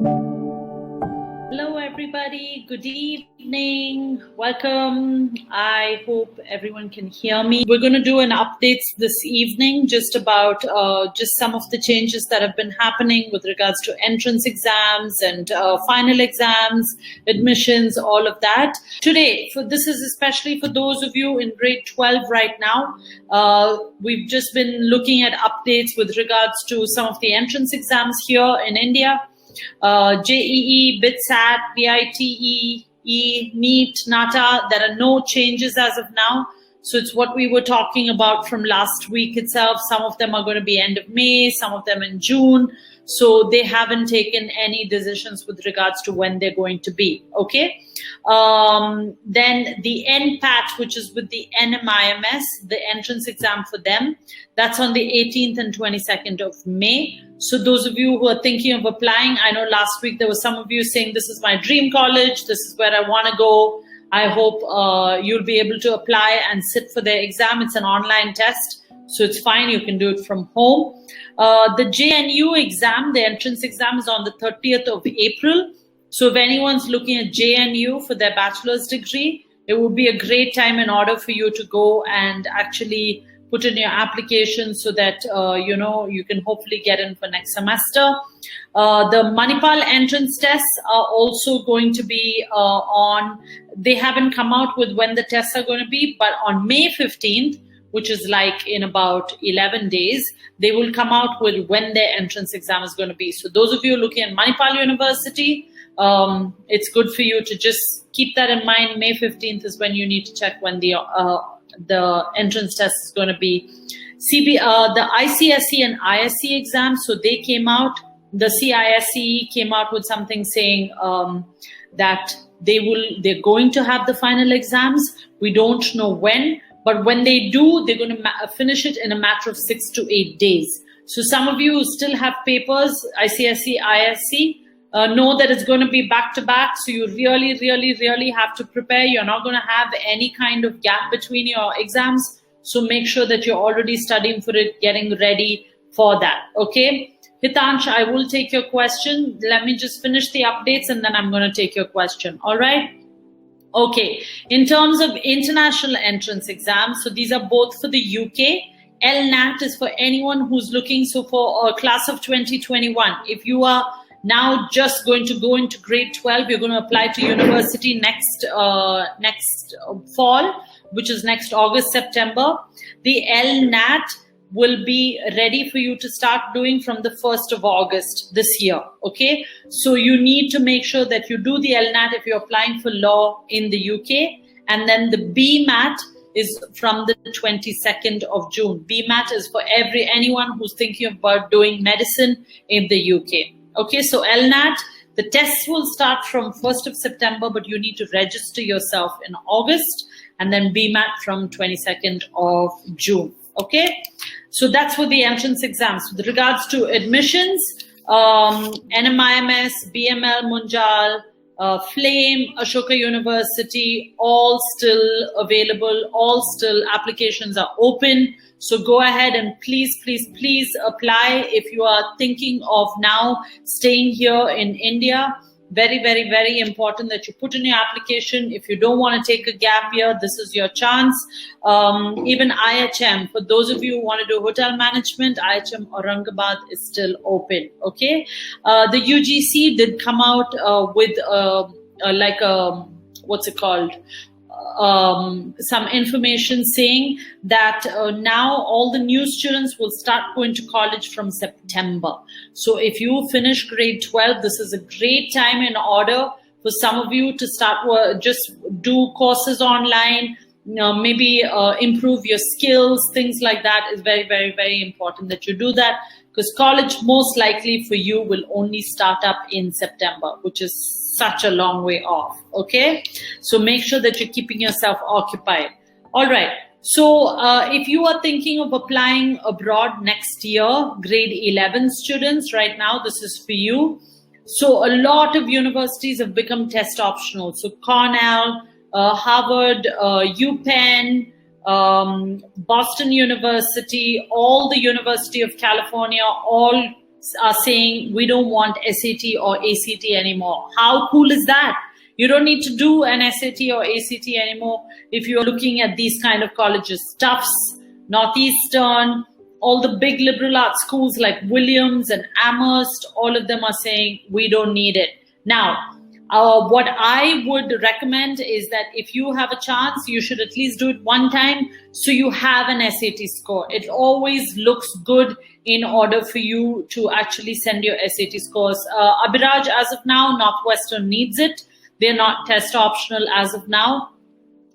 Hello, everybody. Good evening. Welcome. I hope everyone can hear me. We're going to do an update this evening just about just some of the changes that have been happening with regards to entrance exams and final exams, admissions, all of that. Today, this is especially for those of you in grade 12 right now. We've just been looking at updates with regards to some of the entrance exams here in India. JEE, BITSAT, VITE, NEET, NATA. There are no changes as of now. So it's what we were talking about from last week itself. Some of them are going to be end of May, some of them in June. So they haven't taken any decisions with regards to when they're going to be. Okay. Then the NPAT, which is with the NMIMS, the entrance exam for them, that's on the 18th and 22nd of May. So those of you who are thinking of applying, I know last week there were some of you saying this is my dream college, this is where I want to go. I hope you'll be able to apply and sit for the exam. It's an online test, so it's fine. You can do it from home. The JNU exam, the entrance exam, is on the 30th of April. So if anyone's looking at JNU for their bachelor's degree, it would be a great time in order for you to go and actually put in your application so that, you can hopefully get in for next semester. The Moneyball entrance tests are also going to be they haven't come out with when the tests are going to be, but on May 15th, which is like in about 11 days, they will come out with when their entrance exam is going to be. So those of you looking at Moneyball University, it's good for you to just keep that in mind. May 15th is when you need to check when the entrance test is going to be. The ICSE and ISE exams, so they came out. The CISE came out with something saying that they're going to have the final exams. We don't know when, but when they do, they're going to finish it in a matter of 6 to 8 days. So some of you who still have papers, ICSE, ISE, know that it's going to be back to back. So you really, really, really have to prepare. You're not going to have any kind of gap between your exams. So make sure that you're already studying for it, getting ready for that. Okay. Hitansh, I will take your question. Let me just finish the updates and then I'm going to take your question. All right. Okay. In terms of international entrance exams, so these are both for the UK. LNAT is for anyone who's looking. So for a class of 2021, if you are now just going to go into grade 12, you're going to apply to university next fall, which is next August, September. The LNAT will be ready for you to start doing from the 1st of August this year. Okay. So you need to make sure that you do the LNAT if you're applying for law in the UK. And then the BMAT is from the 22nd of June. BMAT is for anyone who's thinking about doing medicine in the UK. Okay, so LNAT, the tests will start from 1st of September, but you need to register yourself in August, and then BMAT from 22nd of June. Okay, so that's for the entrance exams. With regards to admissions, NMIMS, BML, Munjal, Flame, Ashoka University, all still available, all still applications are open. So go ahead and please, please, please apply if you are thinking of now staying here in India. Very, very, very important that you put in your application. If you don't want to take a gap year, this is your chance. Even IHM, for those of you who want to do hotel management, IHM Aurangabad is still open. Okay. The UGC did come out with what's it called? Some information saying that now all the new students will start going to college from September. So if you finish grade 12, this is a great time in order for some of you to start just do courses online, maybe improve your skills, things like that is very, very, very important that you do that, because college most likely for you will only start up in September, which is such a long way off. Okay, so make sure that you're keeping yourself occupied. All right, so if you are thinking of applying abroad next year, grade 11 students, right now this is for you. So a lot of universities have become test optional. So Cornell, Harvard, UPenn, Boston University, all the University of California, all are saying we don't want SAT or ACT anymore. How cool is that? You don't need to do an SAT or ACT anymore if you're looking at these kind of colleges. Tufts, Northeastern, all the big liberal arts schools like Williams and Amherst, all of them are saying we don't need it. Now, what I would recommend is that if you have a chance, you should at least do it one time so you have an SAT score. It always looks good in order for you to actually send your SAT scores. Abhiraj, as of now, Northwestern needs it. They're not test optional as of now.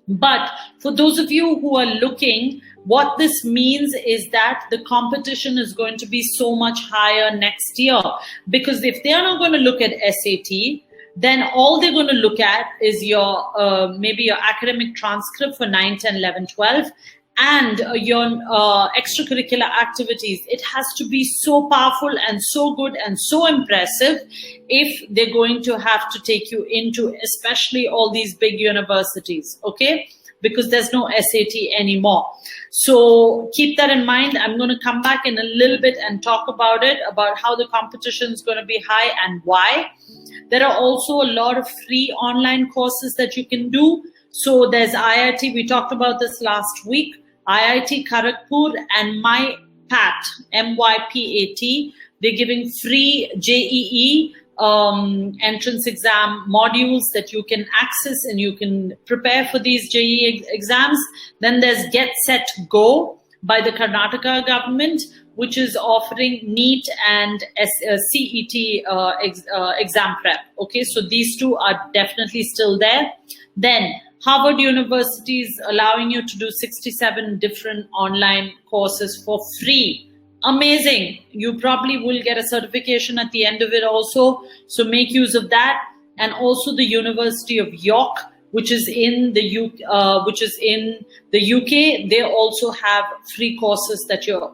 But for those of you who are looking, what this means is that the competition is going to be so much higher next year. Because if they're not going to look at SAT, then all they're going to look at is your maybe your academic transcript for 9, 10, 11, 12, and your extracurricular activities. It has to be so powerful and so good and so impressive if they're going to have to take you into especially all these big universities, okay? Because there's no SAT anymore. So keep that in mind. I'm going to come back in a little bit and talk about it, about how the competition is going to be high and why. There are also a lot of free online courses that you can do. So there's IIT, we talked about this last week, IIT Kharagpur and MyPAT, MYPAT. They're giving free JEE entrance exam modules that you can access and you can prepare for these JEE exams. Then there's Get Set Go by the Karnataka government, which is offering NEET and CET exam prep. Okay, so these two are definitely still there. Then Harvard University is allowing you to do 67 different online courses for free. Amazing. You probably will get a certification at the end of it also. So make use of that. And also the University of York, which is in the UK, they also have free courses that you're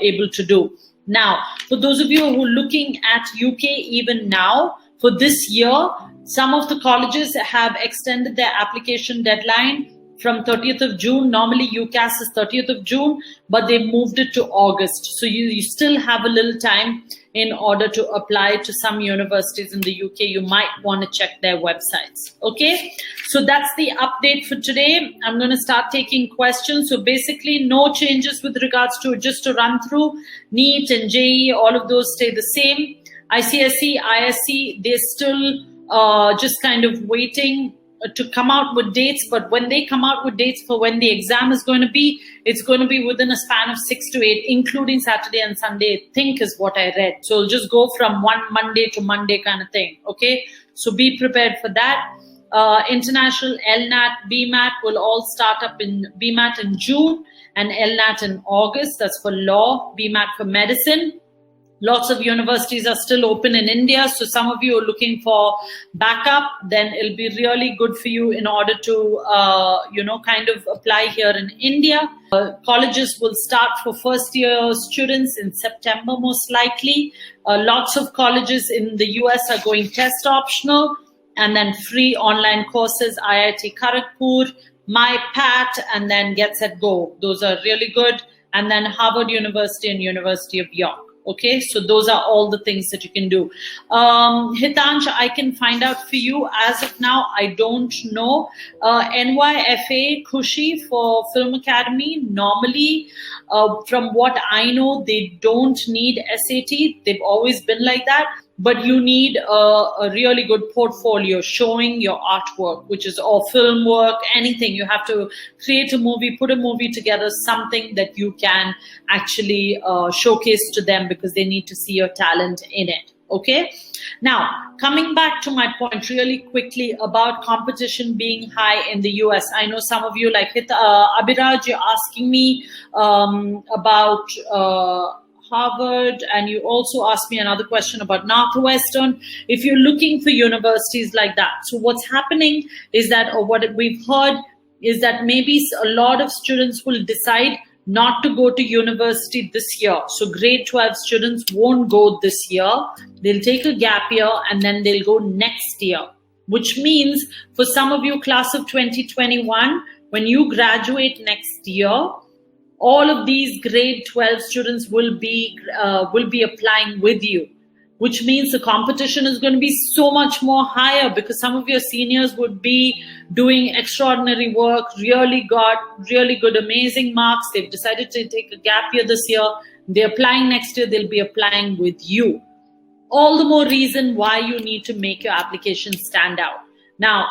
able to do. Now, for those of you who are looking at UK even now, for this year, some of the colleges have extended their application deadline from 30th of June. Normally UCAS is 30th of June, but they moved it to August. So you still have a little time in order to apply to some universities in the UK. You might want to check their websites. Okay, so that's the update for today. I'm going to start taking questions. So basically no changes with regards to, just to run through, NEET and JEE, all of those stay the same. ICSE, ISC, they're still just kind of waiting to come out with dates, but when they come out with dates for when the exam is going to be, it's going to be within a span of 6 to 8, including Saturday and Sunday, I think is what I read. So it'll just go from one Monday to Monday kind of thing, okay? So be prepared for that. International LNAT, BMAT will all start up in BMAT in June and LNAT in August. That's for law, BMAT for medicine. Lots of universities are still open in India. So some of you are looking for backup, then it'll be really good for you in order to, kind of apply here in India. Colleges will start for first year students in September, most likely. Lots of colleges in the US are going test optional, and then free online courses, IIT Kharagpur, MyPAT, and then Get Set Go. Those are really good. And then Harvard University and University of York. Okay, so those are all the things that you can do. Hitansh, I can find out for you. As of now, I don't know. NYFA Khushi for Film Academy, normally, from what I know, they don't need SAT. They've always been like that. But you need a really good portfolio showing your artwork, which is all film work, anything. You have to create a movie, put a movie together, something that you can actually showcase to them because they need to see your talent in it. Okay. Now, coming back to my point really quickly about competition being high in the US. I know some of you like Abhiraj, you're asking me about Harvard, and you also asked me another question about Northwestern. If you're looking for universities like that, so what's happening is that, or what we've heard is that maybe a lot of students will decide not to go to university this year. So grade 12 students won't go this year. They'll take a gap year and then they'll go next year, which means for some of you class of 2021, when you graduate next year, all of these grade 12 students will be applying with you, which means the competition is going to be so much more higher, because some of your seniors would be doing extraordinary work, really got really good, amazing marks. They've decided to take a gap year this year. They're applying next year. They'll be applying with you. All the more reason why you need to make your application stand out. Now,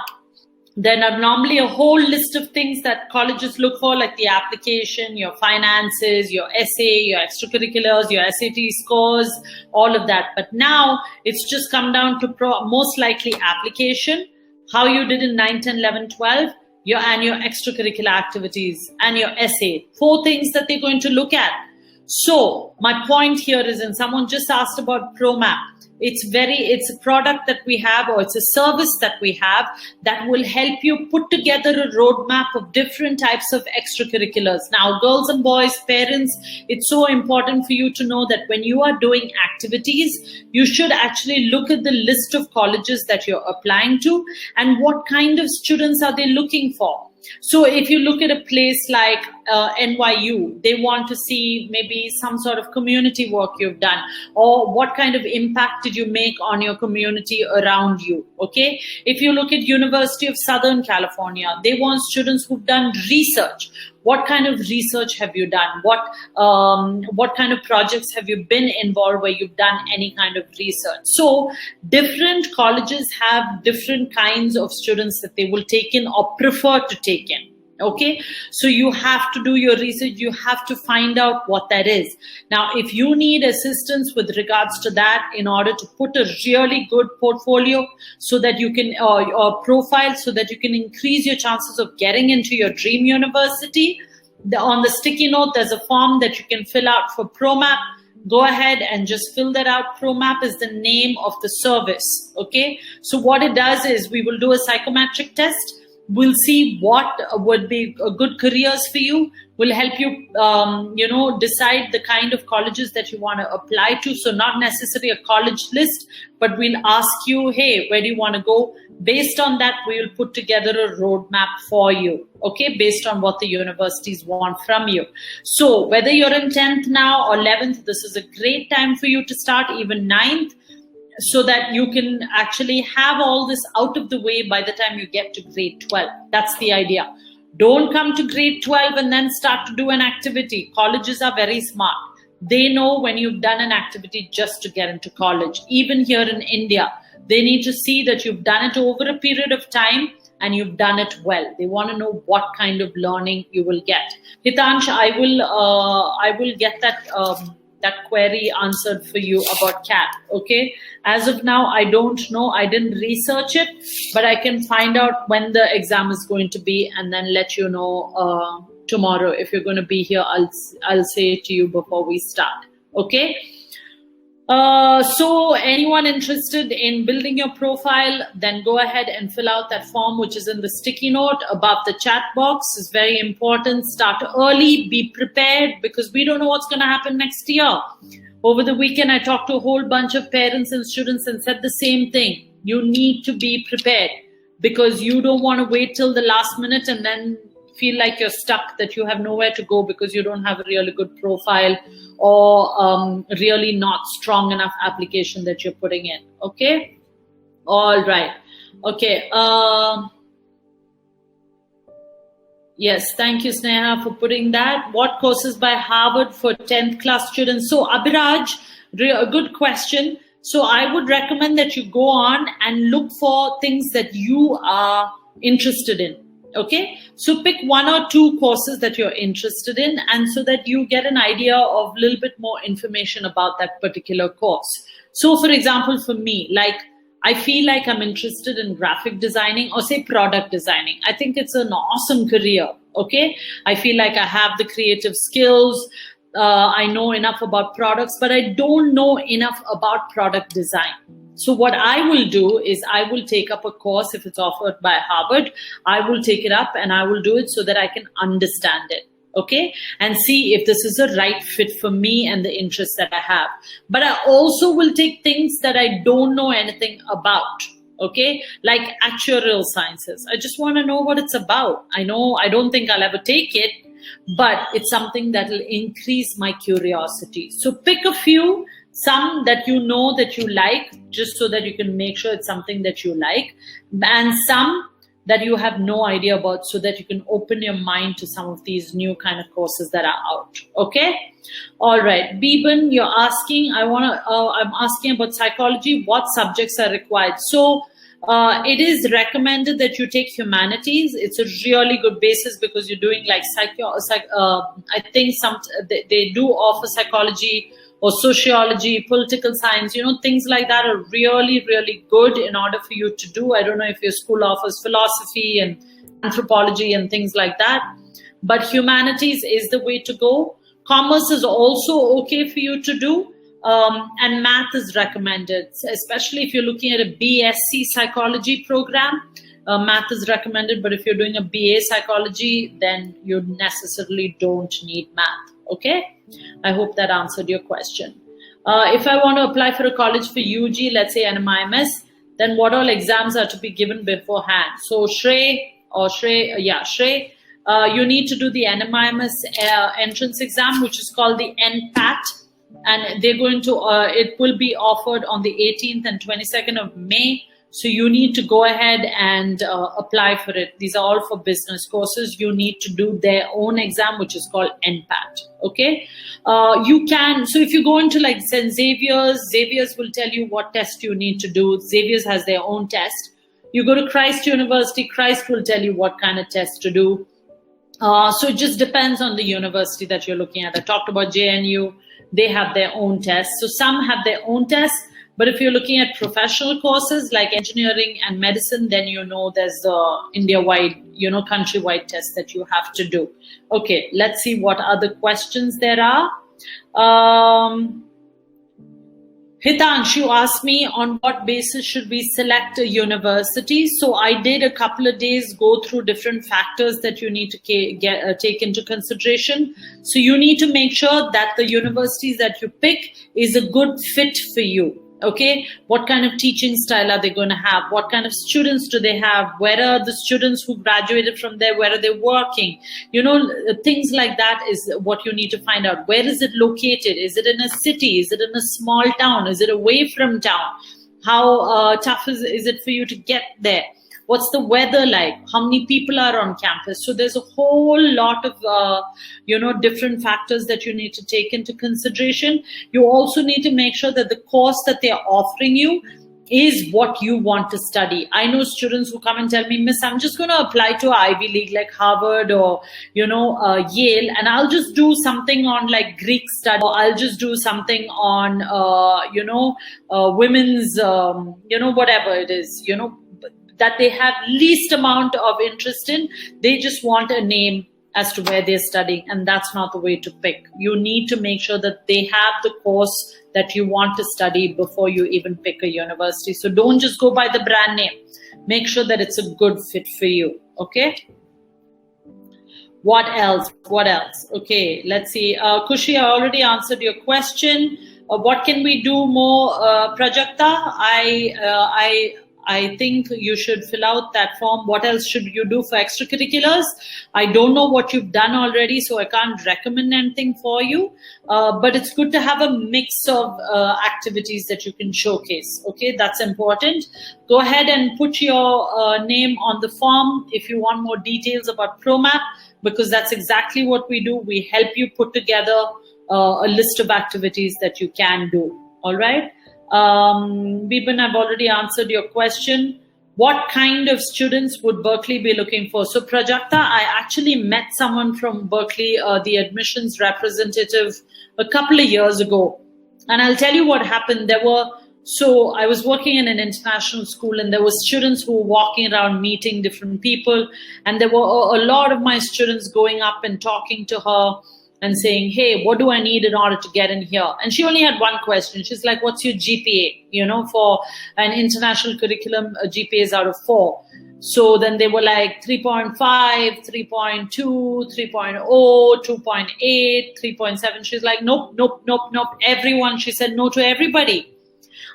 there are normally a whole list of things that colleges look for, like the application, your finances, your essay, your extracurriculars, your SAT scores, all of that. But now it's just come down to most likely application, how you did in 9, 10, 11, 12, and your extracurricular activities and your essay. 4 things that they're going to look at. So my point here is, and someone just asked about ProMap. It's a product that we have, or it's a service that we have that will help you put together a roadmap of different types of extracurriculars. Now, girls and boys, parents, it's so important for you to know that when you are doing activities, you should actually look at the list of colleges that you're applying to and what kind of students are they looking for. So if you look at a place like NYU, they want to see maybe some sort of community work you've done, or what kind of impact did you make on your community around you, okay? If you look at University of Southern California, they want students who've done research. What kind of research have you done? What kind of projects have you been involved where you've done any kind of research? So different colleges have different kinds of students that they will take in or prefer to take in. Okay, so you have to do your research. You have to find out what that is. Now, if you need assistance with regards to that, in order to put a really good portfolio so that you can, or profile, so that you can increase your chances of getting into your dream university, on the sticky note, there's a form that you can fill out for ProMap. Go ahead and just fill that out. ProMap is the name of the service. Okay, so what it does is we will do a psychometric test. We'll see what would be good careers for you. We'll help you, decide the kind of colleges that you want to apply to. So not necessarily a college list, but we'll ask you, hey, where do you want to go? Based on that, we will put together a roadmap for you, okay, based on what the universities want from you. So whether you're in 10th now or 11th, this is a great time for you to start, even 9th. So that you can actually have all this out of the way by the time you get to grade 12. That's the idea. Don't come to grade 12 and then start to do an activity. Colleges are very smart. They know when you've done an activity just to get into college. Even here in India, they need to see that you've done it over a period of time and you've done it well. They want to know what kind of learning you will get. Hitansh, I will get that query answered for you about CAT, okay? As of now, I don't know. I didn't research it, but I can find out when the exam is going to be and then let you know tomorrow. If you're going to be here, I'll say it to you before we start, okay? So anyone interested in building your profile, then go ahead and fill out that form, which is in the sticky note above the chat box. It's very important. Start early, be prepared, because we don't know what's going to happen next year. Over the weekend, I talked to a whole bunch of parents and students and said the same thing. You need to be prepared, because you don't want to wait till the last minute and then feel like you're stuck, that you have nowhere to go because you don't have a really good profile or really not strong enough application that you're putting in. Okay. All right. Okay. Yes. Thank you, Sneha, for putting that. What courses by Harvard for 10th class students? So Abhiraj, a good question. So I would recommend that you go on and look for things that you are interested in. Okay, so pick 1 or 2 courses that you're interested in, and so that you get an idea of a little bit more information about that particular course. So for example, for me, like I feel like I'm interested in graphic designing or say product designing. I think it's an awesome career. Okay, I feel like I have the creative skills. I know enough about products, but I don't know enough about product design. So what I will do is I will take up a course. If it's offered by Harvard, I will take it up and I will do it so that I can understand it. Okay, and see if this is a right fit for me and the interests that I have. But I also will take things that I don't know anything about. Okay, like actuarial sciences. I just want to know what it's about. I don't think I'll ever take it, but it's something that will increase my curiosity. So pick a few, some that you know that you like, just so that you can make sure it's something that you like, and some that you have no idea about, so that you can open your mind to some of these new kind of courses that are out. Okay. All right. Biban, you're asking, I'm asking about psychology. What subjects are required? So it is recommended that you take humanities. It's a really good basis because you're doing like I think they do offer psychology or sociology, political science, things like that are really, really good in order for you to do. I don't know if your school offers philosophy and anthropology and things like that, but humanities is the way to go. Commerce is also okay for you to do, and math is recommended, especially if you're looking at a BSc psychology program. Math is recommended, but if you're doing a BA psychology, then you necessarily don't need math. Okay, I hope that answered your question. If I want to apply for a college for UG, let's say NMIMS, then what all exams are to be given beforehand? So Shrey, you need to do the NMIMS entrance exam, which is called the NPAT, and they're going to, it will be offered on the 18th and 22nd of May. So you need to go ahead and apply for it. These are all for business courses. You need to do their own exam, which is called NPAT. Okay. You can, so if you go into like St. Xavier's will tell you what test you need to do. Xavier's has their own test. You go to Christ University, Christ will tell you what kind of test to do. So it just depends on the university that you're looking at. I talked about JNU. They have their own tests. So some have their own tests. But if you're looking at professional courses like engineering and medicine, then there's the India-wide, country-wide test that you have to do. Okay, let's see what other questions there are. Hitansh, you asked me on what basis should we select a university. So I did a couple of days go through different factors that you need to take into consideration. So you need to make sure that the universities that you pick is a good fit for you. Okay, what kind of teaching style are they going to have? What kind of students do they have? Where are the students who graduated from there? Where are they working? Things like that is what you need to find out. Where is it located? Is it in a city? Is it in a small town? Is it away from town? How tough is it for you to get there? What's the weather like? How many people are on campus? So there's a whole lot of, different factors that you need to take into consideration. You also need to make sure that the course that they're offering you is what you want to study. I know students who come and tell me, Miss, I'm just going to apply to Ivy League like Harvard or, Yale, and I'll just do something on like Greek study, or I'll just do something on, women's, whatever it is, that they have least amount of interest in. They just want a name as to where they're studying, and that's not the way to pick. You need to make sure that they have the course that you want to study before you even pick a university. So don't just go by the brand name. Make sure that it's a good fit for you. Okay. What else? Okay, let's see. Kushi, I already answered your question. What can we do more, Prajakta? I think you should fill out that form. What else should you do for extracurriculars? I don't know what you've done already, so I can't recommend anything for you. But it's good to have a mix of activities that you can showcase. Okay, that's important. Go ahead and put your name on the form if you want more details about ProMap, because that's exactly what we do. We help you put together a list of activities that you can do. All right. Biban, I've already answered your question. What kind of students would Berkeley be looking for? So Prajakta, I actually met someone from Berkeley, the admissions representative, a couple of years ago. And I'll tell you what happened. So I was working in an international school, and there were students who were walking around meeting different people. And there were a lot of my students going up and talking to her and saying, hey, what do I need in order to get in here? And she only had one question. She's like, what's your GPA? For an international curriculum, GPAs out of 4. So then they were like 3.5, 3.2, 3.0, 2.8, 3.7. She's like, nope. Everyone, she said no to everybody.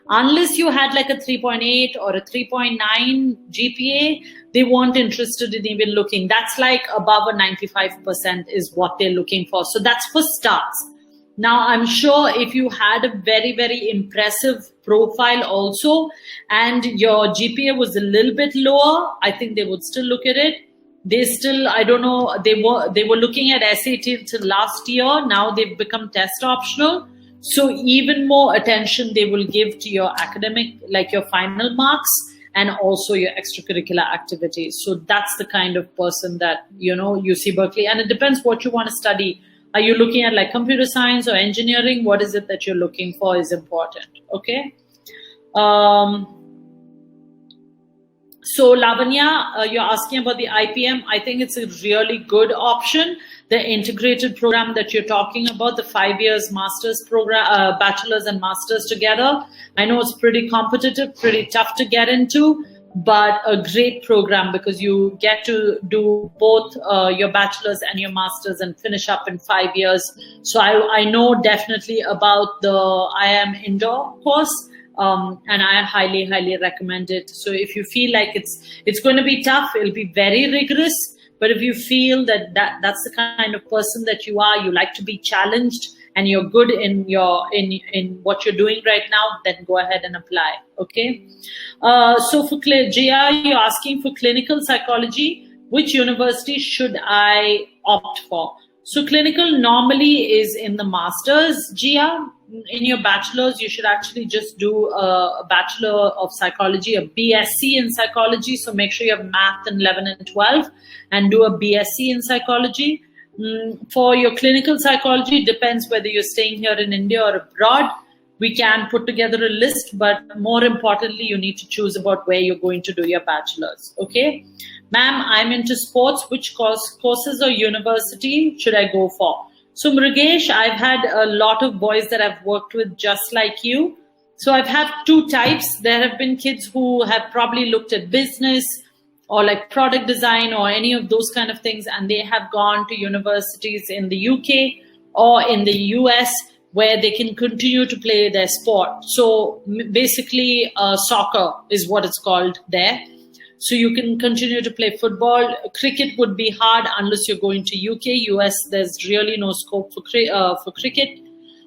Unless you had like a 3.8 or a 3.9 GPA, they weren't interested in even looking. That's like above a 95% is what they're looking for. So that's for starts. Now, I'm sure if you had a very, very impressive profile also, and your GPA was a little bit lower, I think they would still look at it. They still, I don't know, they were looking at SAT till last year. Now they've become test optional. So even more attention they will give to your academic, like your final marks, and also your extracurricular activities. So that's the kind of person that, UC Berkeley, and it depends what you want to study. Are you looking at like computer science or engineering? What is it that you're looking for is important, okay? So Lavanya, you're asking about the IPM. I think it's a really good option. The integrated program that you're talking about, the 5 years master's program, bachelor's and master's together. I know it's pretty competitive, pretty tough to get into, but a great program because you get to do both your bachelor's and your master's and finish up in 5 years. So I know definitely about the IIM Indore course. And I highly, highly recommend it. So if you feel like it's going to be tough, it'll be very rigorous. But if you feel that's the kind of person that you are, you like to be challenged, and you're good in what you're doing right now, then go ahead and apply. Okay. So for Jia, you're asking for clinical psychology. Which university should I opt for? So clinical normally is in the master's, Jia. In your bachelor's, you should actually just do a Bachelor of Psychology, a BSc in Psychology. So make sure you have math in 11 and 12 and do a BSc in Psychology. For your clinical psychology, depends whether you're staying here in India or abroad. We can put together a list, but more importantly, you need to choose about where you're going to do your bachelor's. Okay. Ma'am, I'm into sports. Which courses or university should I go for? So Mrugesh, I've had a lot of boys that I've worked with just like you. So I've had two types. There have been kids who have probably looked at business or like product design or any of those kind of things, and they have gone to universities in the UK or in the US where they can continue to play their sport. So basically soccer is what it's called there. So you can continue to play football. Cricket would be hard unless you're going to UK, US. There's really no scope for cricket.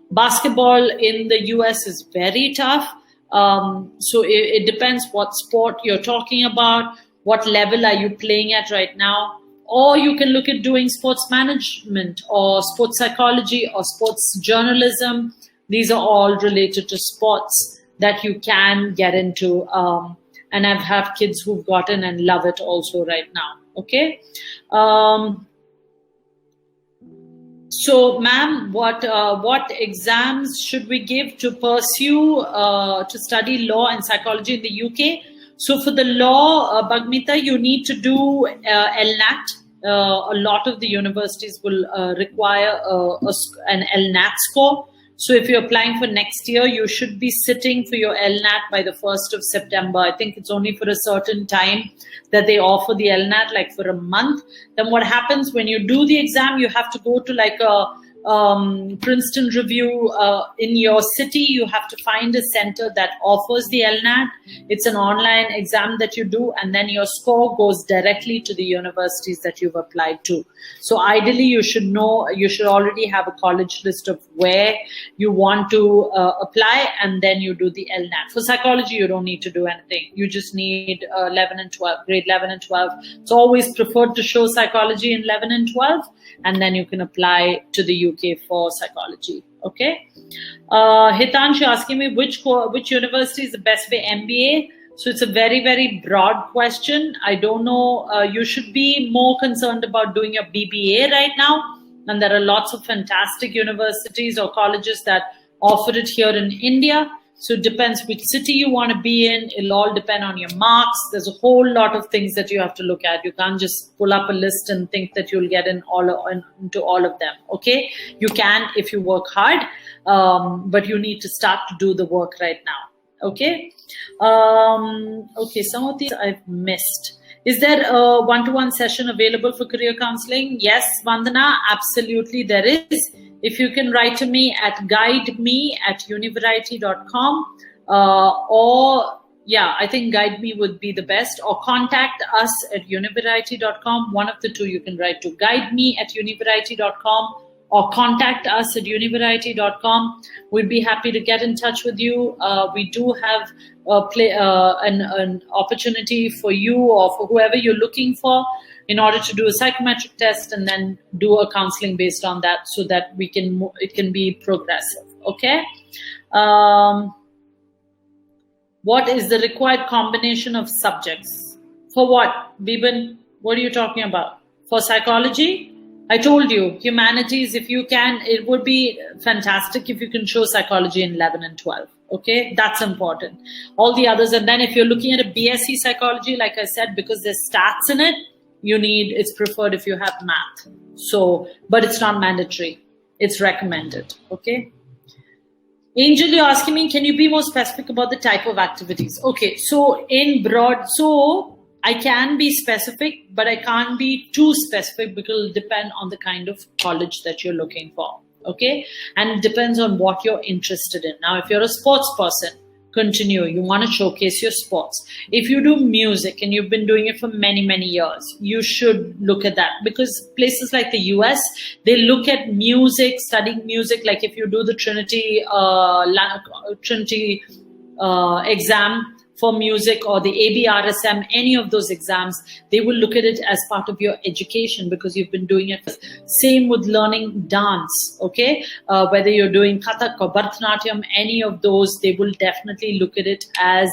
Basketball in the US is very tough. So it depends what sport you're talking about. What level are you playing at right now? Or you can look at doing sports management or sports psychology or sports journalism. These are all related to sports that you can get into. And I've had kids who've gotten and love it also right now. Okay. So, ma'am, what exams should we give to pursue to study law and psychology in the UK? So, for the law, Bhagmita, you need to do LNAT. A lot of the universities will require an LNAT score. So if you're applying for next year, you should be sitting for your LNAT by the 1st of September. I think it's only for a certain time that they offer the LNAT, like for a month. Then what happens when you do the exam, you have to go to like a Princeton review in your city. You have to find a center that offers the LNAT. It's an online exam that you do, and then your score goes directly to the universities that you've applied to. So ideally, you should already have a college list of where you want to apply, and then you do the LNAT. For psychology, you don't need to do anything. You just need grade 11 and 12. It's always preferred to show psychology in 11 and 12, and then you can apply to the UK for psychology. Okay. Hitansh, you're asking me which university is the best for MBA. So it's a very, very broad question. I don't know. You should be more concerned about doing your BBA right now. And there are lots of fantastic universities or colleges that offer it here in India. So it depends which city you want to be in. It'll all depend on your marks. There's a whole lot of things that you have to look at. You can't just pull up a list and think that you'll get into all of them. Okay, you can if you work hard, but you need to start to do the work right now. Okay. Okay, some of these I've missed. Is there a one-to-one session available for career counseling? Yes, Vandana, absolutely there is. If you can write to me at guideme@univareity.com, or yeah, I think Guide Me would be the best, or contact us at univareity.com. One of the two you can write to. Guide me at univareity.com or contact us at univareity.com. We'd be happy to get in touch with you. We do have an opportunity for you or for whoever you're looking for in order to do a psychometric test and then do a counseling based on that, so that it can be progressive. Okay. What is the required combination of subjects? For what? Biban, what are you talking about? For psychology? I told you, humanities, if you can, it would be fantastic if you can show psychology in 11 and 12. Okay, that's important. All the others, and then if you're looking at a BSc psychology, like I said, because there's stats in it, it's preferred if you have math. So, but it's not mandatory. It's recommended. Okay. Angel, you're asking me, can you be more specific about the type of activities? Okay, so in broad, so I can be specific, but I can't be too specific because it'll depend on the kind of college that you're looking for. Okay, and it depends on what you're interested in. Now, if you're a sports person, continue. You want to showcase your sports. If you do music and you've been doing it for many, many years, you should look at that, because places like the US, they look at music, studying music. Like if you do the Trinity exam for music, or the ABRSM, any of those exams, they will look at it as part of your education because you've been doing it. Same with learning dance, okay? Whether you're doing Kathak or Bharatanatyam, any of those, they will definitely look at it as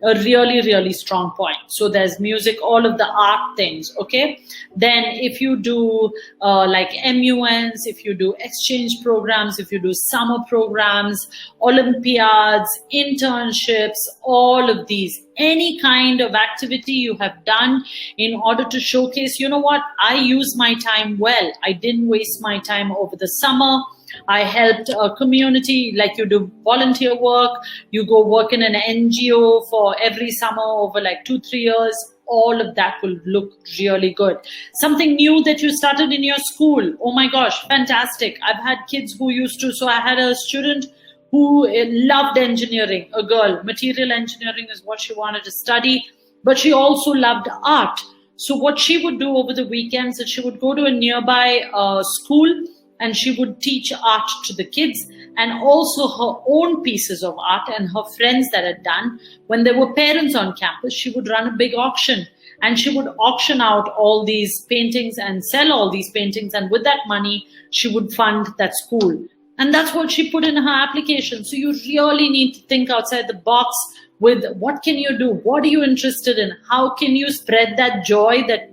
a really, really strong point. So there's music, all of the art things, okay? Then if you do like MUNs, if you do exchange programs, if you do summer programs, Olympiads, internships, all of these, any kind of activity you have done in order to showcase, you know what, I use my time well. I didn't waste my time over the summer. I helped a community, like you do volunteer work, you go work in an NGO for every summer over like 2-3 years, all of that will look really good. Something new that you started in your school, oh my gosh, fantastic. I've had kids who used to, so I had a student who loved engineering, a girl, material engineering is what she wanted to study, but she also loved art. So what she would do over the weekends is she would go to a nearby school, and she would teach art to the kids, and also her own pieces of art and her friends that had done. When there were parents on campus, she would run a big auction, and she would auction out all these paintings and sell all these paintings. And with that money, she would fund that school. And that's what she put in her application. So you really need to think outside the box with what can you do? What are you interested in? How can you spread that joy that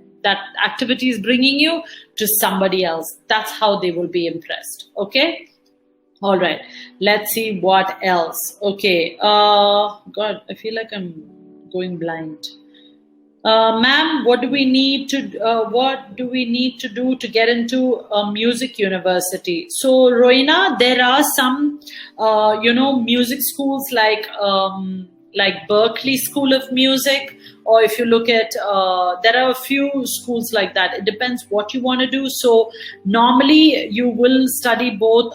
activity is bringing you to somebody else? That's how they will be impressed. Okay. All right. Let's see what else. Okay. God, I feel like I'm going blind. Ma'am, what do we need to do to get into a music university? So, Roina, there are some, music schools like Berkeley School of Music, or if you look at, there are a few schools like that. It depends what you want to do. So normally you will study both,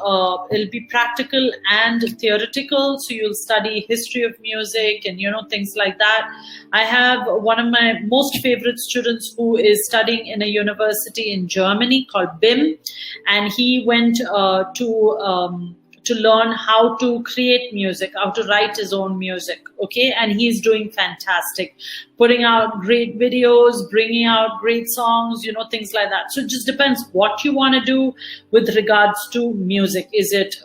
it'll be practical and theoretical. So you'll study history of music and, things like that. I have one of my most favorite students who is studying in a university in Germany called BIM. And he went to learn how to create music, how to write his own music, okay? And he's doing fantastic, putting out great videos, bringing out great songs, things like that. So it just depends what you want to do with regards to music. Is it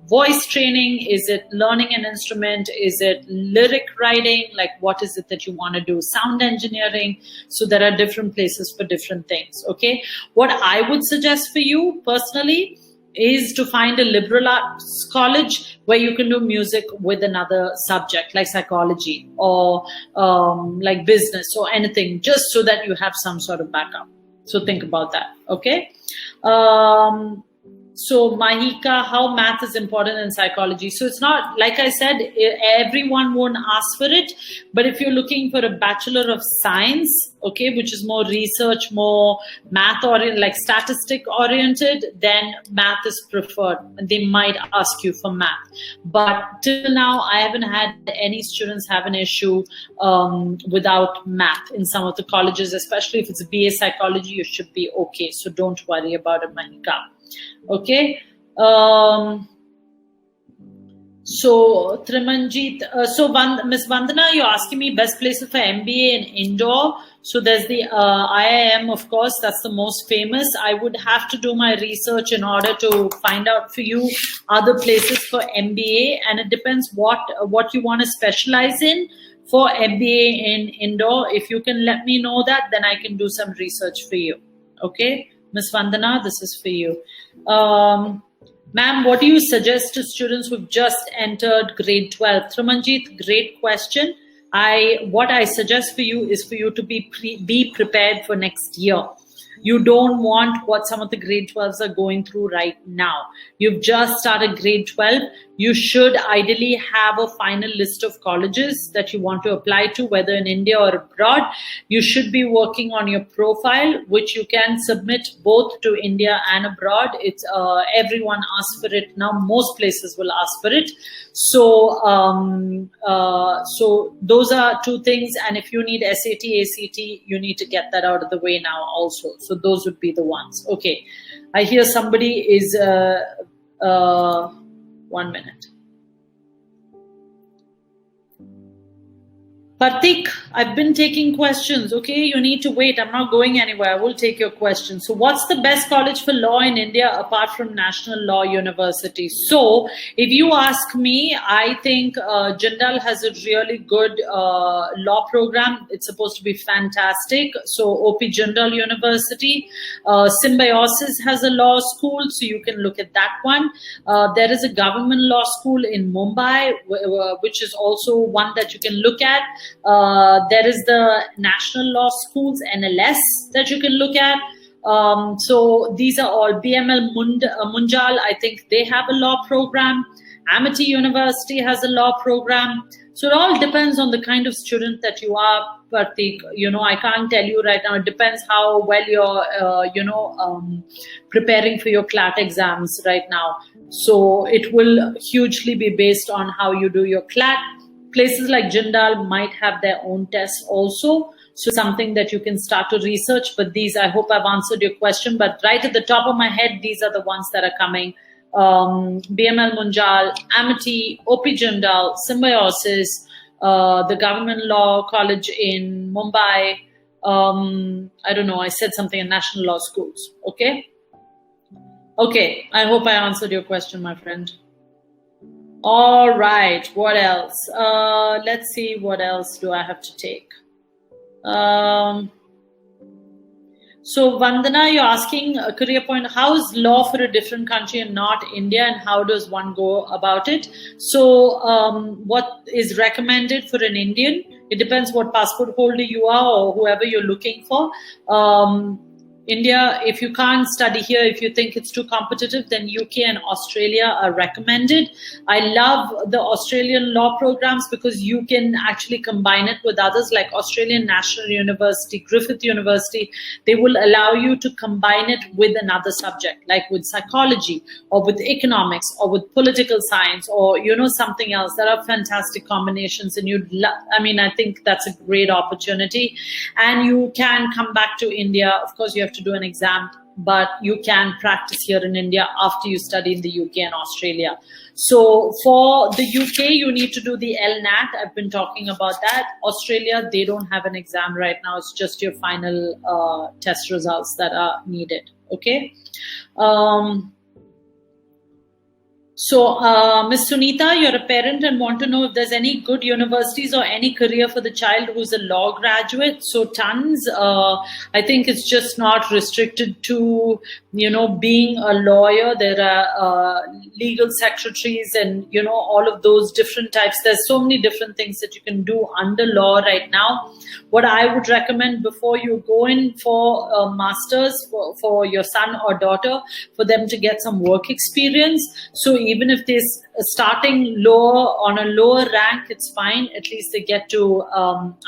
voice training? Is it learning an instrument? Is it lyric writing? Like, what is it that you want to do? Sound engineering? So there are different places for different things, okay? What I would suggest for you personally is to find a liberal arts college where you can do music with another subject like psychology or like business or anything, just so that you have some sort of backup. So think about that, okay? So Mahika, how math is important in psychology. So it's not, like I said, everyone won't ask for it. But if you're looking for a Bachelor of Science, okay, which is more research, more math oriented, like statistic oriented, then math is preferred. And they might ask you for math. But till now, I haven't had any students have an issue without math in some of the colleges, especially if it's a BA psychology, you should be okay. So don't worry about it, Mahika. Okay. So Trimanjit, Miss Vandana, you're asking me best places for MBA in Indore. So there's the IIM, of course, that's the most famous. I would have to do my research in order to find out for you other places for MBA, and it depends what you want to specialize in for MBA in Indore. If you can let me know that, then I can do some research for you. Okay. Ms. Vandana, this is for you. Ma'am, what do you suggest to students who've just entered grade 12? Trimanjit, great question. What I suggest for you is for you to be prepared for next year. You don't want what some of the grade 12s are going through right now. You've just started grade 12. You should ideally have a final list of colleges that you want to apply to, whether in India or abroad. You should be working on your profile, which you can submit both to India and abroad. It's everyone asks for it now. Most places will ask for it. So those are two things. And if you need SAT, ACT, you need to get that out of the way now also. So those would be the ones. Okay. I hear somebody is, 1 minute. Partik, I've been taking questions. Okay, you need to wait. I'm not going anywhere. I will take your questions. So what's the best college for law in India apart from National Law University? So if you ask me, I think Jindal has a really good law program. It's supposed to be fantastic. So OP Jindal University. Symbiosis has a law school, so you can look at that one. There is a government law school in Mumbai, which is also one that you can look at. There is the National Law Schools, NLS, that you can look at. So these are all BML Munjal. I think they have a law program. Amity University has a law program. So it all depends on the kind of student that you are, Partik. You know, I can't tell you right now. It depends how well you're, preparing for your CLAT exams right now. So it will hugely be based on how you do your CLAT. Places like Jindal might have their own tests also. So something that you can start to research. But these, I hope I've answered your question. But right at the top of my head, these are the ones that are coming. BML Munjal, Amity, OP Jindal, Symbiosis, the Government Law College in Mumbai. I don't know, I said something in National Law Schools. Okay? Okay, I hope I answered your question, my friend. All right, what else? Let's see, what else do I have to take? So Vandana, you're asking a career point, how is law for a different country and not India, and how does one go about it? So what is recommended for an Indian? It depends what passport holder you are or whoever you're looking for. India, if you can't study here, if you think it's too competitive, then UK and Australia are recommended. I love the Australian law programs because you can actually combine it with others like Australian National University, Griffith University. They will allow you to combine it with another subject, like with psychology or with economics or with political science or, you know, something else. There are fantastic combinations, and I think that's a great opportunity. And you can come back to India. Of course, you have to do an exam, but you can practice here in India after you study in the UK and Australia. So for the UK, you need to do the LNAT. I've been talking about that. Australia, they don't have an exam right now. It's just your final test results that are needed. Okay. So, Ms. Sunita, you're a parent and want to know if there's any good universities or any career for the child who's a law graduate. So, tons. I think it's just not restricted to, being a lawyer. There are legal secretaries and, all of those different types. There's so many different things that you can do under law right now. What I would recommend before you go in for a master's for your son or daughter, for them to get some work experience. So even if they're starting lower on a lower rank, it's fine. At least they get to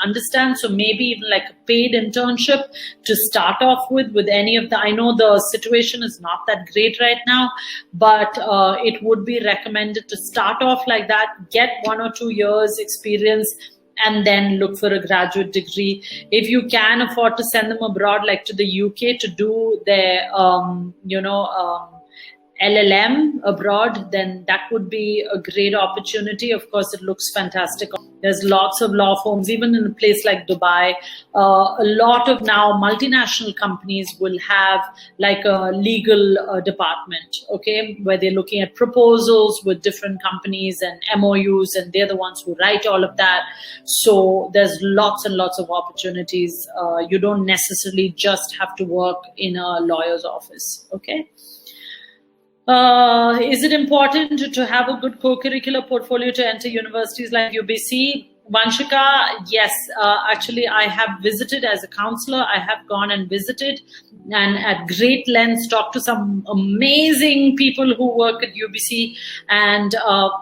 understand. So maybe even like a paid internship to start off with any of the, I know the situation is not that great right now, but it would be recommended to start off like that, get 1 or 2 years experience, and then look for a graduate degree. If you can afford to send them abroad, like to the UK, to do their, LLM abroad, then that would be a great opportunity. Of course, it looks fantastic. There's lots of law firms, even in a place like Dubai. A lot of now multinational companies will have like a legal department, okay, where they're looking at proposals with different companies and MOUs, and they're the ones who write all of that. So there's lots and lots of opportunities. You don't necessarily just have to work in a lawyer's office, okay? Is it important to have a good co-curricular portfolio to enter universities like UBC? Vanshika, yes, actually I have visited as a counselor. I have gone and visited and at great lengths talked to some amazing people who work at UBC, and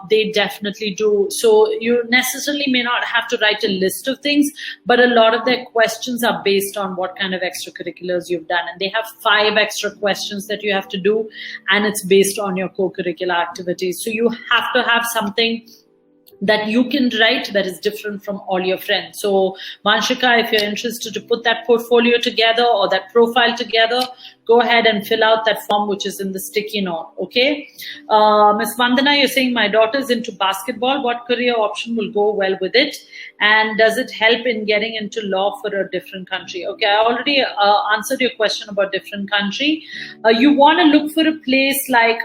they definitely do. So you necessarily may not have to write a list of things, but a lot of their questions are based on what kind of extracurriculars you've done. And they have 5 extra questions that you have to do, and it's based on your co-curricular activities. So you have to have something that you can write that is different from all your friends. So Vanshika, if you're interested to put that portfolio together or that profile together, go ahead and fill out that form which is in the sticky note, okay? Ms. Vandana, you're saying my daughter's into basketball. What career option will go well with it? And does it help in getting into law for a different country? Okay, I already answered your question about different country. You want to look for a place like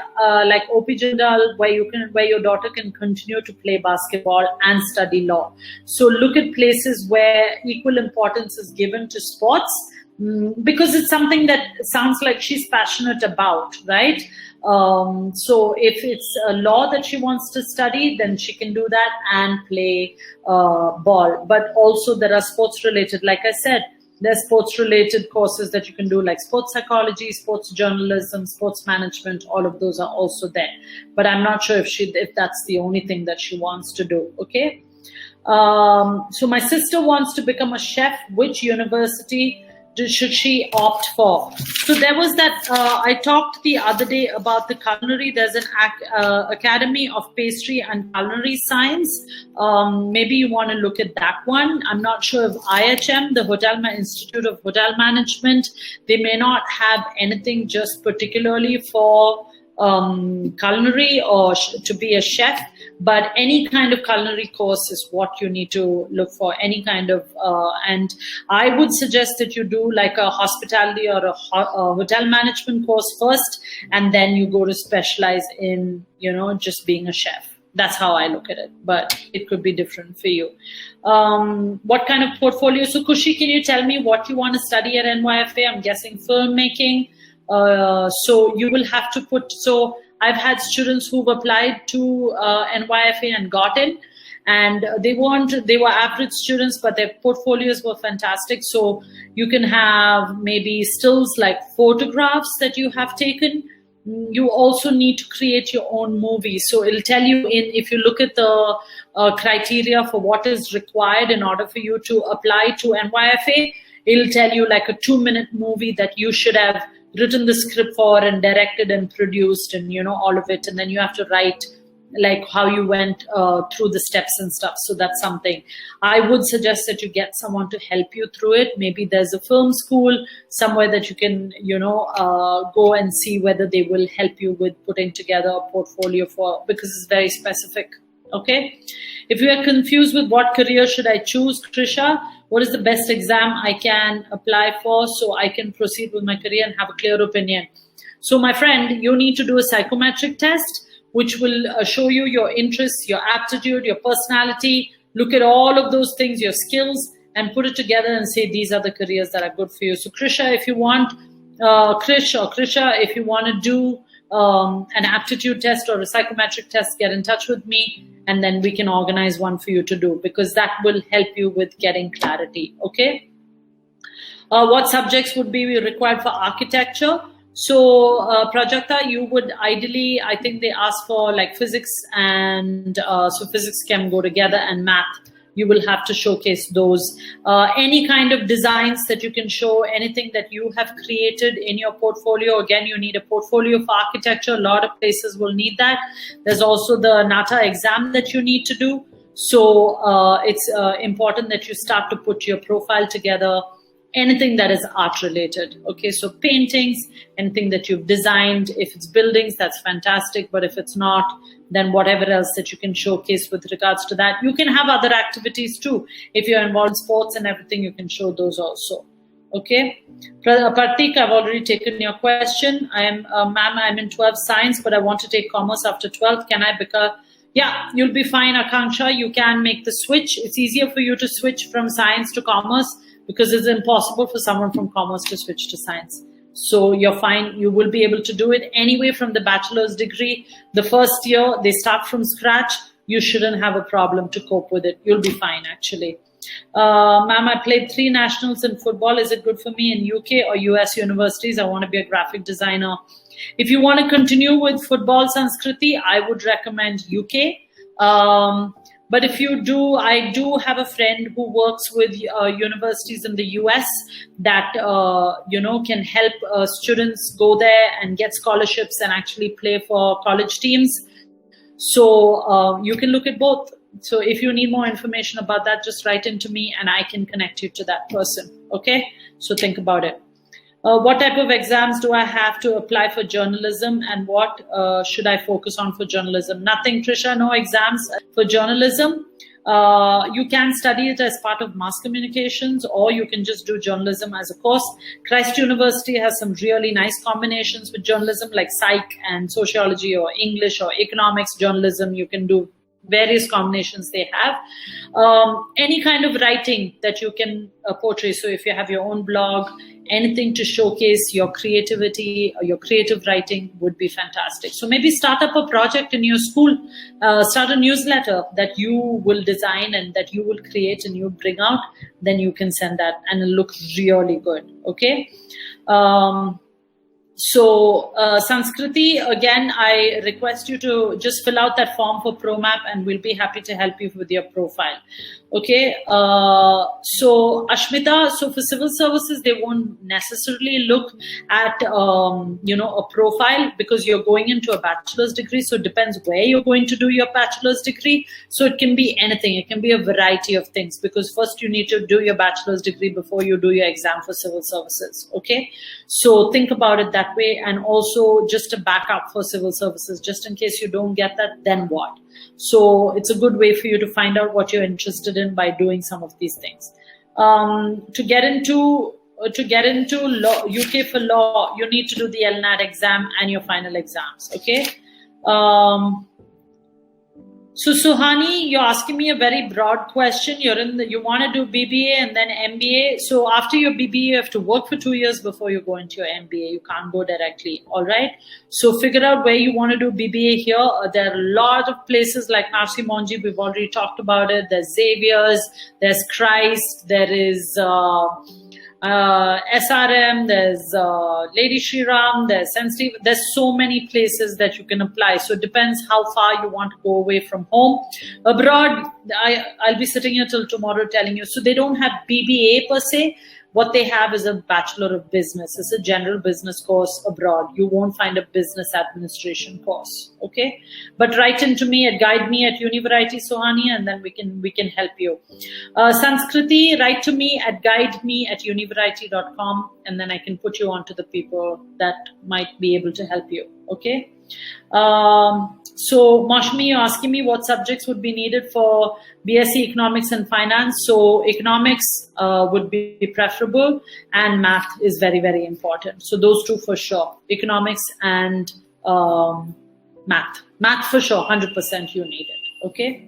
OP Jindal where your daughter can continue to play basketball and study law. So look at places where equal importance is given to sports, because it's something that sounds like she's passionate about, right? So if it's a law that she wants to study, then she can do that and play ball. But also there are sports related, like I said, there's sports related courses that you can do, like sports psychology, sports journalism, sports management. All of those are also there. But I'm not sure if that's the only thing that she wants to do, okay? So my sister wants to become a chef. Which university should she opt for? So there was that, I talked the other day about the culinary. There's an Academy of Pastry and Culinary Science. Maybe you want to look at that one. I'm not sure if IHM, the Institute of Hotel Management, they may not have anything just particularly for culinary or to be a chef, but any kind of culinary course is what you need to look for, any kind of, and I would suggest that you do like a hospitality or a hotel management course first, and then you go to specialize in, just being a chef. That's how I look at it, but it could be different for you. What kind of portfolio? So Kushi, can you tell me what you want to study at NYFA? I'm guessing filmmaking. So you will have to put, so I've had students who've applied to NYFA and got in, and they were average students, but their portfolios were fantastic. So you can have maybe stills like photographs that you have taken. You also need to create your own movie. So it'll tell you if you look at the criteria for what is required in order for you to apply to NYFA, it'll tell you like a 2-minute movie that you should have written the script for and directed and produced and all of it, and then you have to write like how you went through the steps and stuff. So that's something I would suggest that you get someone to help you through it. Maybe there's a film school somewhere that you can go and see whether they will help you with putting together a portfolio for, because it's very specific. Okay, if you are confused with what career should I choose, Krisha, what is the best exam I can apply for so I can proceed with my career and have a clear opinion? So my friend, you need to do a psychometric test, which will show you your interests, your aptitude, your personality. Look at all of those things, your skills, and put it together and say, these are the careers that are good for you. So Krisha, if you want, Krisha, if you want to do an aptitude test or a psychometric test, get in touch with me, and then we can organize one for you to do, because that will help you with getting clarity. Okay. What subjects would be required for architecture? So Prajakta, you would ideally, I think they ask for like physics, and so physics can go together, and math. You will have to showcase those. Any kind of designs that you can show, anything that you have created in your portfolio. Again, you need a portfolio for architecture. A lot of places will need that. There's also the NATA exam that you need to do. So it's important that you start to put your profile together. Anything that is art related. Okay, so paintings, anything that you've designed. If it's buildings, that's fantastic. But if it's not, then whatever else that you can showcase with regards to that. You can have other activities too. If you're involved in sports and everything, you can show those also. Okay. Partik, I've already taken your question. Ma'am, I'm in 12th science, but I want to take commerce after 12th. Can I become? Yeah, you'll be fine, Akanksha. You can make the switch. It's easier for you to switch from science to commerce, because it's impossible for someone from commerce to switch to science. So you're fine. You will be able to do it anyway from the bachelor's degree. The first year, they start from scratch. You shouldn't have a problem to cope with it. You'll be fine, actually. Ma'am, I played 3 nationals in football. Is it good for me in UK or US universities? I want to be a graphic designer. If you want to continue with football Sanskriti, I would recommend UK. But if you do, I do have a friend who works with universities in the US that, can help students go there and get scholarships and actually play for college teams. So you can look at both. So if you need more information about that, just write into me and I can connect you to that person. Okay? So think about it. What type of exams do I have to apply for journalism, and what should I focus on for journalism? Nothing, Trisha, no exams for journalism. You can study it as part of mass communications, or you can just do journalism as a course. Christ University has some really nice combinations with journalism, like psych and sociology, or English or economics journalism. You can do various combinations they have. Any kind of writing that you can portray. So if you have your own blog, anything to showcase your creativity or your creative writing would be fantastic. So maybe start up a project in your school, start a newsletter that you will design and that you will create and you bring out, then you can send that and it'll look really good. Okay. So Sanskriti, again, I request you to just fill out that form for ProMap and we'll be happy to help you with your profile. Okay. So Ashmita, so for civil services, they won't necessarily look at, a profile because you're going into a bachelor's degree. So it depends where you're going to do your bachelor's degree. So it can be anything. It can be a variety of things because first you need to do your bachelor's degree before you do your exam for civil services. Okay. So think about it that way, and also just a backup for civil services, just in case you don't get that, then what? So it's a good way for you to find out what you're interested in by doing some of these things. To get into law, UK for law, you need to do the LNAT exam and your final exams. Okay. So Suhani, you're asking me a very broad question. You want to do BBA and then MBA. So after your BBA, you have to work for 2 years before you go into your MBA. You can't go directly. All right. So figure out where you want to do BBA here. There are a lot of places like Narsi Monji. We've already talked about it. There's Xavier's, there's Christ, there is SRM, there's Lady Shri Ram, there's St. Stephen. There's so many places that you can apply. So it depends how far you want to go away from home. Abroad, I'll be sitting here till tomorrow telling you. So they don't have BBA per se. What they have is a Bachelor of Business. It's a general business course abroad. You won't find a business administration course. Okay. But write into me at guide me at Univareity, Sohani, and then we can help you. Sanskriti, write to me at guide me at univareity.com, and then I can put you on to the people that might be able to help you. Okay. So Mashmi, you're asking me what subjects would be needed for BSc Economics and Finance. So economics would be preferable, and math is very, very important. So those two for sure, economics and Math for sure, 100% you need it. Okay.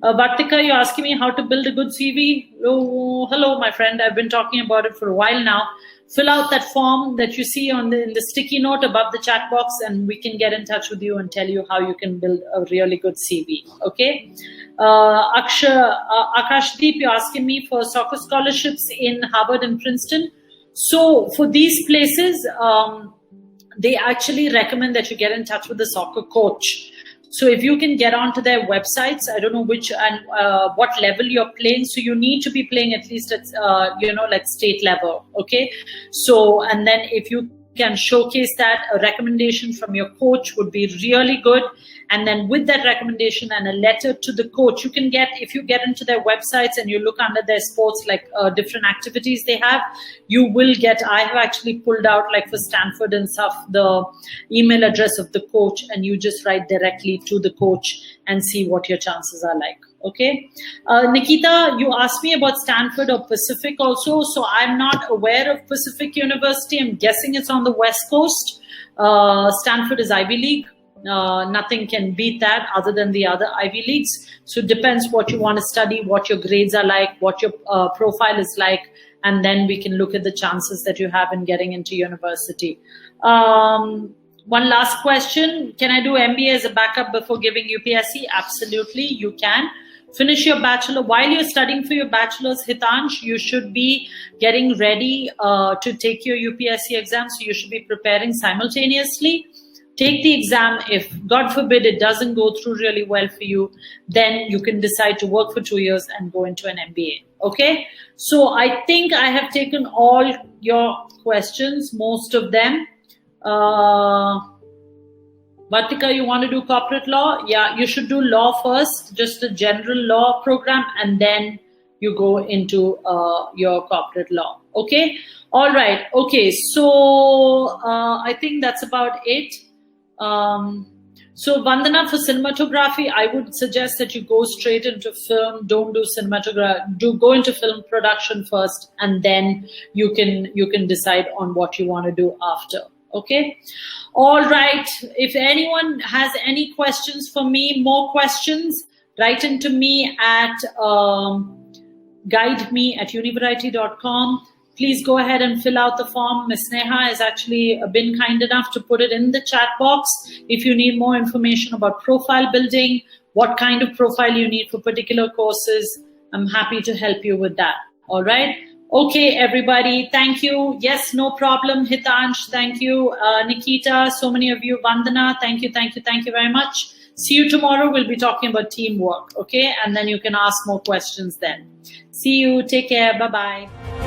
Vartika, you're asking me how to build a good CV. Oh, hello, my friend. I've been talking about it for a while now. Fill out that form that you see in the sticky note above the chat box, and we can get in touch with you and tell you how you can build a really good CV. Okay. Akashdeep, you're asking me for soccer scholarships in Harvard and Princeton. So for these places, they actually recommend that you get in touch with the soccer coach. So if you can get onto their websites, I don't know which and what level you're playing. So you need to be playing at least at, like state level. Okay. So, and then if you can showcase that, a recommendation from your coach would be really good. And then with that recommendation and a letter to the coach, you can get, if you get into their websites and you look under their sports, like different activities they have, you will get, I have actually pulled out, like for Stanford and stuff, the email address of the coach, and you just write directly to the coach and see what your chances are like. Okay. Nikita, you asked me about Stanford or Pacific also. So I'm not aware of Pacific University. I'm guessing it's on the West Coast. Stanford is Ivy League. Nothing can beat that other than the other Ivy Leagues. So it depends what you want to study, what your grades are like, what your profile is like, and then we can look at the chances that you have in getting into university. One last question. Can I do MBA as a backup before giving UPSC? Absolutely, you can. Finish your bachelor. While you're studying for your bachelor's, Hitansh, you should be getting ready to take your UPSC exam. So you should be preparing simultaneously. Take the exam. If, God forbid, it doesn't go through really well for you, then you can decide to work for 2 years and go into an MBA. Okay? So I think I have taken all your questions, most of them. Vartika, you want to do corporate law? Yeah, you should do law first, just a general law program, and then you go into your corporate law. Okay? All right. Okay. So I think that's about it. So Vandana, for cinematography, I would suggest that you go straight into film. Don't do cinematography. Go into film production first, and then you can decide on what you want to do after. Okay. All right. If anyone has any questions for me, more questions, write into me at guideme@univareity.com. Please go ahead and fill out the form. Ms. Neha has actually been kind enough to put it in the chat box. If you need more information about profile building, what kind of profile you need for particular courses, I'm happy to help you with that. All right. Okay, everybody. Thank you. Yes, no problem. Hitansh, thank you. Nikita, so many of you. Vandana, thank you, thank you, thank you very much. See you tomorrow. We'll be talking about teamwork. Okay. And then you can ask more questions then. See you. Take care. Bye-bye.